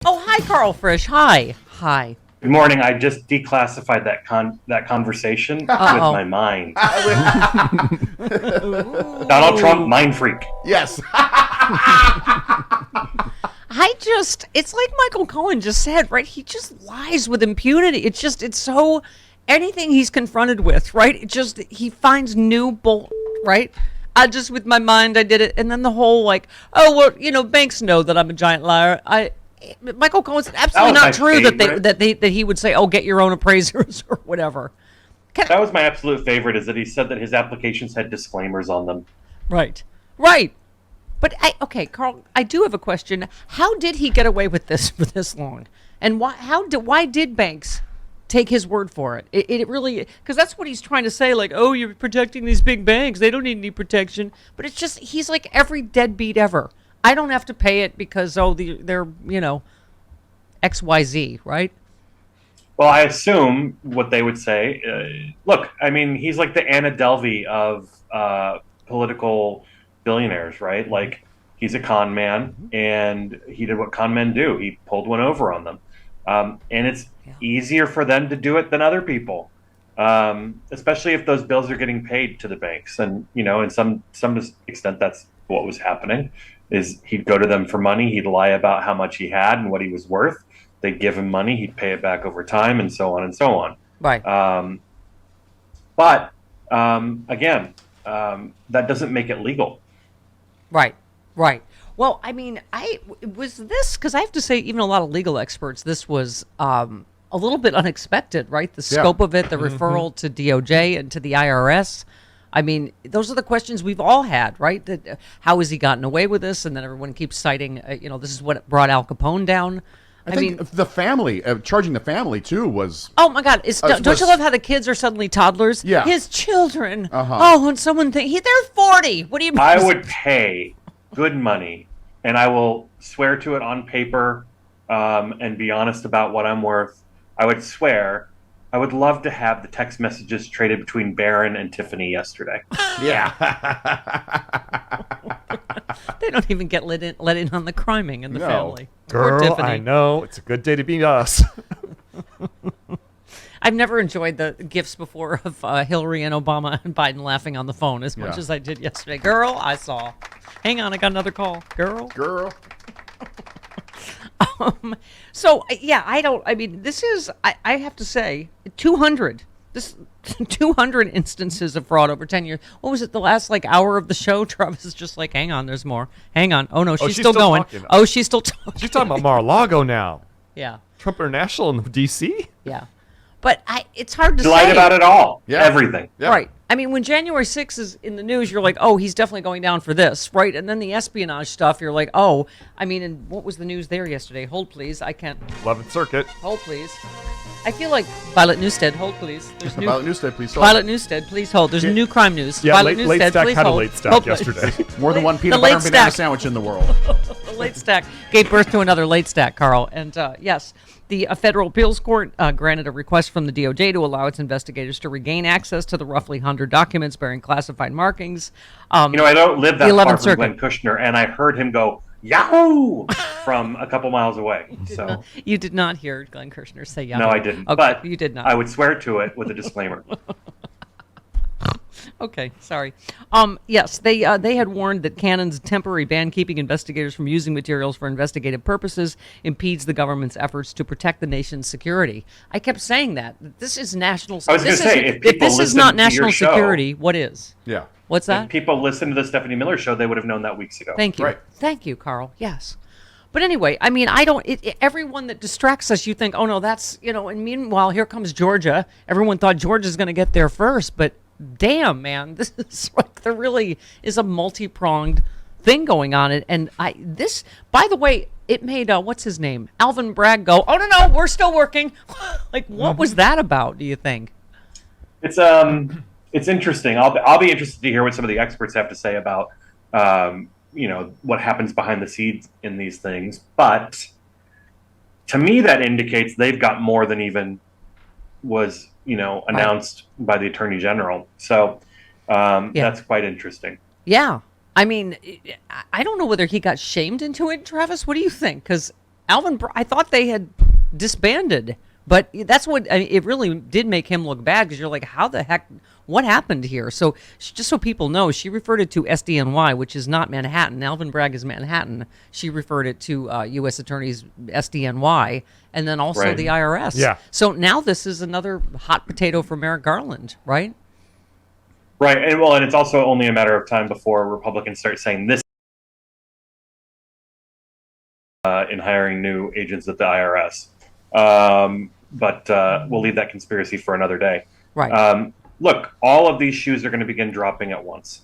Oh, hi, Karl Frisch. Hi. Hi. Good morning. I just declassified that conversation with my mind. Donald Trump, mind freak. Yes. It's like Michael Cohen just said, right? He just lies with impunity. It's so, anything he's confronted with, right? He finds new right? With my mind, I did it. And then the whole banks know that I'm a giant liar. Michael Cohen said absolutely not true that he would say, oh, get your own appraisers or whatever. That was my absolute favorite, is that he said that his applications had disclaimers on them. Right. But Karl, I do have a question. How did he get away with this for this long? And why did banks take his word for it? It really, because that's what he's trying to say, like, oh, you're protecting these big banks. They don't need any protection. But it's just, he's like every deadbeat ever. I don't have to pay it because, they're, XYZ, right? Well, I assume what they would say, look, I mean, he's like the Anna Delvey of political billionaires, right? Like, he's a con man, and he did what con men do. He pulled one over on them. And it's easier for them to do it than other people, especially if those bills are getting paid to the banks. And, in some extent, that's what was happening, is he'd go to them for money. He'd lie about how much he had and what he was worth. They'd give him money. He'd pay it back over time, and so on and so on. Right. Again, that doesn't make it legal. Right. Well, I mean, because I have to say, even a lot of legal experts, this was a little bit unexpected, right? The scope of it, the referral to DOJ and to the IRS. I mean, those are the questions we've all had, right? How has he gotten away with this? And then everyone keeps citing, this is what brought Al Capone down. I mean, the family, charging the family, too, was... Oh, my God. Don't you love how the kids are suddenly toddlers? Yeah. His children. Oh, when someone thinks, they're 40. What do you mean? I would pay good money, and I will swear to it on paper and be honest about what I'm worth. I would swear... I would love to have the text messages traded between Barron and Tiffany yesterday. Yeah. They don't even get let in on the criming in the family. Girl, Poor Tiffany. I know. It's a good day to be us. I've never enjoyed the gifts before of Hillary and Obama and Biden laughing on the phone as much as I did yesterday. Girl, I saw. Hang on, I got another call. Girl. This is, I have to say, 200 instances of fraud over 10 years. What was it, the last hour of the show? Travis is just like, hang on, there's more. Hang on. Oh, no, she's still going. Talking. Oh, she's still talking. She's talking about Mar-a-Lago now. Yeah. Trump International in D.C.? Yeah. But it's hard to say. Lied about it all. Yeah. Everything. Yeah. Right. I mean, when January 6th is in the news, you're like, oh, he's definitely going down for this, right? And then the espionage stuff, you're like, oh, I mean, and what was the news there yesterday? Hold, please. I can't. 11th Circuit. Hold, please. I feel like Violet Newstead, hold, please. There's new... Violet Newstead, please hold. Violet Newstead, please hold. There's new crime news. Yeah, Violet late Newstead, stack please had hold. a late stack Hold, yesterday. More than one peanut butter and banana sandwich in the world. The late stack gave birth to another late stack, Karl. And yes, the Federal Appeals Court granted a request from the DOJ to allow its investigators to regain access to the roughly 100 documents bearing classified markings. I don't live that far from Circuit. Glenn Kushner, and I heard him go, Yahoo! From a couple miles away. You did not hear Glenn Kirshner say Yahoo. No, I didn't. Okay, but you did not. I would swear to it with a disclaimer. Okay, sorry. Yes, they had warned that Cannon's temporary ban keeping investigators from using materials for investigative purposes impedes the government's efforts to protect the nation's security. I kept saying that. This is national. I was going to say, if this is not national security, what is? Yeah. What's that? If people listened to the Stephanie Miller show, they would have known that weeks ago. Thank you. Right. Thank you, Karl. Yes. But anyway, I mean, everyone that distracts us, you think, oh, no, that's, and meanwhile, here comes Georgia. Everyone thought Georgia's going to get there first, but damn, man, this is there really is a multi-pronged thing going on. And by the way, it made, what's his name? Alvin Bragg go, oh, no, we're still working. What was that about, do you think? It's interesting. I'll be interested to hear what some of the experts have to say about what happens behind the scenes in these things. But to me, that indicates they've got more than even was announced by the Attorney General. So that's quite interesting. Yeah, I mean, I don't know whether he got shamed into it, Travis. What do you think? Because I thought they had disbanded, but that's what it really did make him look bad, because you're like, how the heck, what happened here? So just so people know, she referred it to SDNY, which is not Manhattan. Alvin Bragg is Manhattan. She referred it to U.S. Attorney's SDNY, and then also the IRS. Yeah. So now this is another hot potato for Merrick Garland, right? Right, and it's also only a matter of time before Republicans start saying this in hiring new agents at the IRS. But we'll leave that conspiracy for another day. Right. Look, all of these shoes are going to begin dropping at once.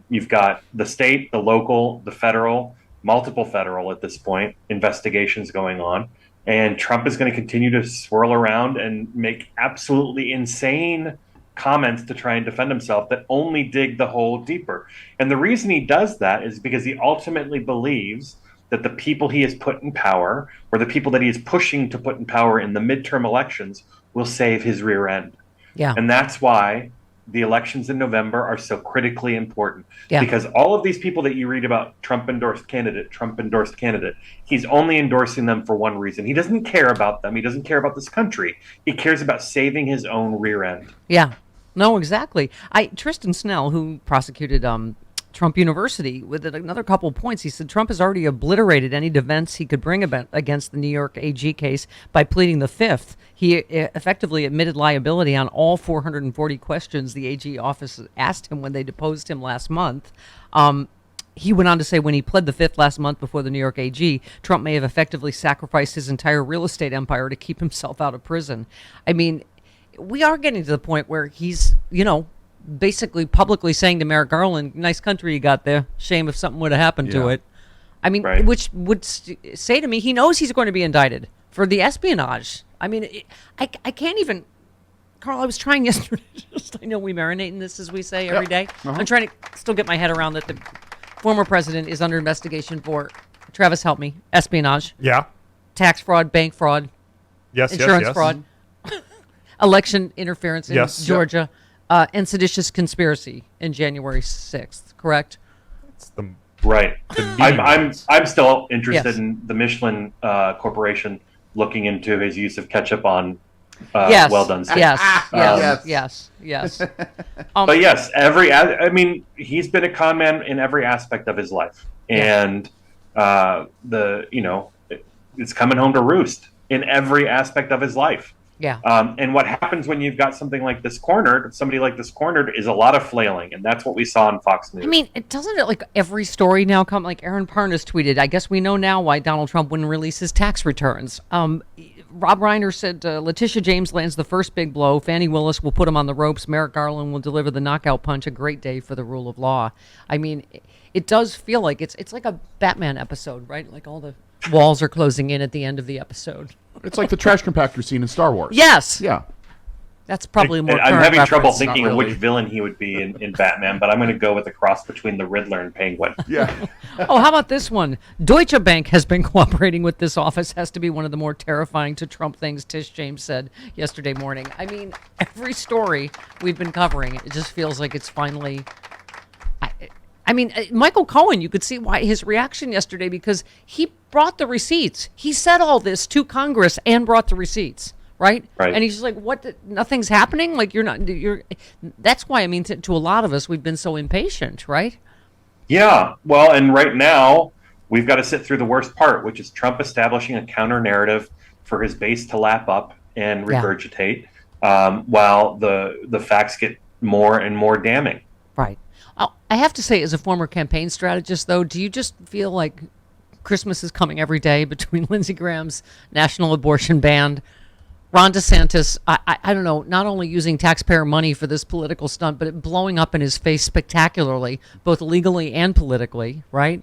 You've got the state, the local, the federal, multiple federal at this point, investigations going on. And Trump is going to continue to swirl around and make absolutely insane comments to try and defend himself that only dig the hole deeper. And the reason he does that is because he ultimately believes that the people he has put in power, or the people that he is pushing to put in power in the midterm elections, will save his rear end. Yeah. And that's why the elections in November are so critically important. Yeah. Because all of these people that you read about, Trump endorsed candidate, he's only endorsing them for one reason. He doesn't care about them. He doesn't care about this country. He cares about saving his own rear end. Yeah. No, exactly. Tristan Snell, who prosecuted Trump University, with another couple of points, he said Trump has already obliterated any defense he could bring against the New York AG case by pleading the fifth. He effectively admitted liability on all 440 questions the AG office asked him when they deposed him last month. He went on to say when he pled the fifth last month before the New York AG, Trump may have effectively sacrificed his entire real estate empire to keep himself out of prison. I mean, we are getting to the point where he's, basically publicly saying to Merrick Garland, nice country you got there. Shame if something would have happened to it. I mean, which would say to me, he knows he's going to be indicted for the espionage. I mean, I can't even, Carl, I was trying yesterday. I know we marinate in this, as we say, every day. I'm trying to still get my head around that the former president is under investigation for, Travis, help me, espionage. Yeah. Tax fraud, bank fraud. Yes, insurance yes. fraud. Election interference in Georgia. And seditious conspiracy in January 6th, correct? It's the Right. I'm still interested Yes. in the Michelin Corporation looking into his use of ketchup on Yes. well done steak. Yes. But yes, he's been a con man in every aspect of his life, and it's coming home to roost in every aspect of his life. Yeah. And what happens when you've got somebody like this cornered, is a lot of flailing, and that's what we saw on Fox News. I mean, doesn't it, like, every story now come, like Aaron Parnas tweeted, I guess we know now why Donald Trump wouldn't release his tax returns. Rob Reiner said Letitia James lands the first big blow. Fani Willis will put him on the ropes. Merrick Garland will deliver the knockout punch. A great day for the rule of law. I mean, it does feel like it's like a Batman episode, right? Like all the walls are closing in at the end of the episode. It's like the trash compactor scene in Star Wars. Yes. Yeah. That's probably more. I'm having current trouble reference. thinking Not of really. which villain he would be in Batman, but I'm going to go with the cross between the Riddler and Penguin. Yeah. Oh, how about this one? Deutsche Bank has been cooperating with this office. Has to be one of the more terrifying to Trump things Tish James said yesterday morning. I mean, every story we've been covering, it just feels like it's finally... Michael Cohen, you could see why his reaction yesterday, because he brought the receipts. He said all this to Congress and brought the receipts, right? Right. And he's just like, what? Nothing's happening? Like, that's why, to a lot of us, we've been so impatient, right? Yeah, well, and right now, we've got to sit through the worst part, which is Trump establishing a counter-narrative for his base to lap up and regurgitate, while the facts get more and more damning. Right. I have to say, as a former campaign strategist, though, do you just feel like Christmas is coming every day between Lindsey Graham's national abortion ban, Ron DeSantis, I don't know, not only using taxpayer money for this political stunt, but it blowing up in his face spectacularly, both legally and politically, right?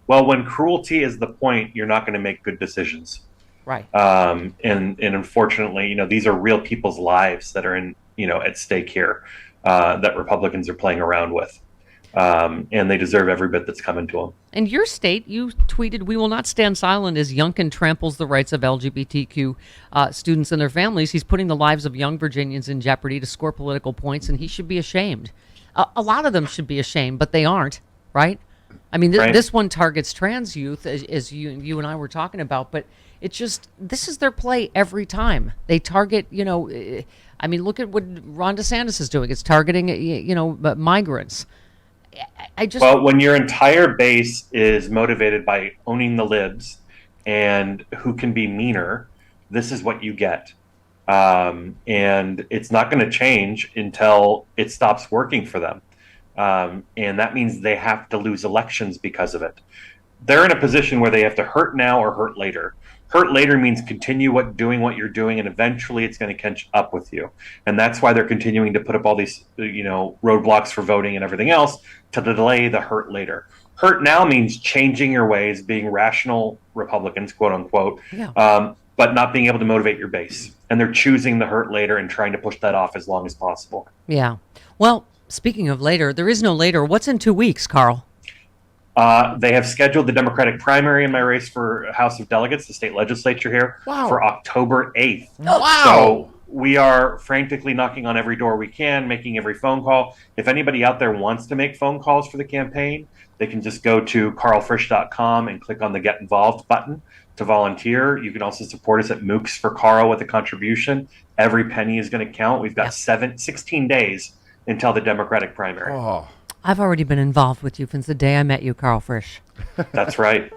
Well, when cruelty is the point, you're not going to make good decisions. Right. And unfortunately, these are real people's lives that are at stake here. That Republicans are playing around with. And they deserve every bit that's coming to them. In your state, you tweeted, "We will not stand silent as Youngkin tramples the rights of LGBTQ students and their families. He's putting the lives of young Virginians in jeopardy to score political points, and he should be ashamed." A lot of them should be ashamed, but they aren't, right? I mean, Right. this one targets trans youth, as you and I were talking about, but it's just this is their play every time. They target, I mean, look at what Ron DeSantis is doing. It's targeting, migrants. I just Well, when your entire base is motivated by owning the libs and who can be meaner, this is what you get. And it's not going to change until it stops working for them. And that means they have to lose elections because of it. They're in a position where they have to hurt now or hurt later. Hurt later means continue doing what you're doing, and eventually it's going to catch up with you. And that's why they're continuing to put up all these, roadblocks for voting and everything else to delay the hurt later. Hurt now means changing your ways, being rational Republicans, quote unquote, Yeah. but not being able to motivate your base. And they're choosing the hurt later and trying to push that off as long as possible. Yeah. Well, speaking of later, there is no later. What's in 2 weeks, Carl? They have scheduled the Democratic primary in my race for House of Delegates, the state legislature here, Wow. for October 8th. Wow. So we are frantically knocking on every door we can, making every phone call. If anybody out there wants to make phone calls for the campaign, they can just go to karlfrisch.com and click on the Get Involved button to volunteer. You can also support us at Mooks for Carl with a contribution. Every penny is going to count. We've got 16 days until the Democratic primary. Oh. I've already been involved with you since the day I met you, Karl Frisch. That's right.